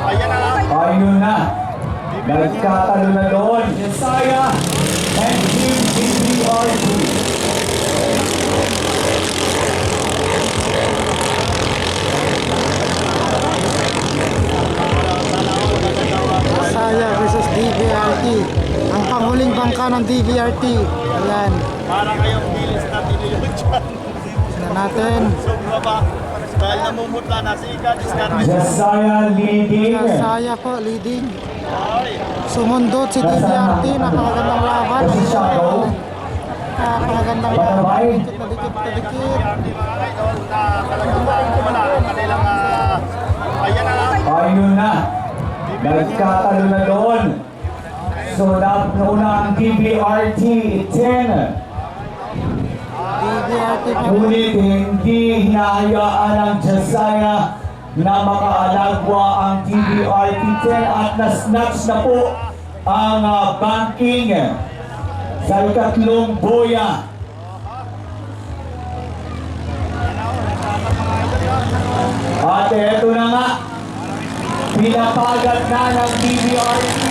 Ayun na. Nagkatalo na doon. Yesaya and Team DBRT. Yesaya versus DBRT. Ang panghuling bangka ng DBRT. Ayan. Para kayong bilis natin yun dyan. Tignan natin. Sobra ba? Dahil namumutla na si Ika, discard. Yesaya leading. Yesaya po leading. Ay, Sumundot si DBRT. Napakagandang laban. Si Shadow. Napakagandang laban. Dikit na dikit na dikit. hindi mga idol na talagang wala ang kanilang ayan na lang. Ayun na. Nagkatalo na doon. So nauna ang DBRT 10. DBRT po. Ngunit hindi hinahayaan ng Yesaya na makaalagwa ang DBRT 10 at na-snatch na po ang banking sa ikatlong boya. At eto na nga, pinapagat na ng DBRT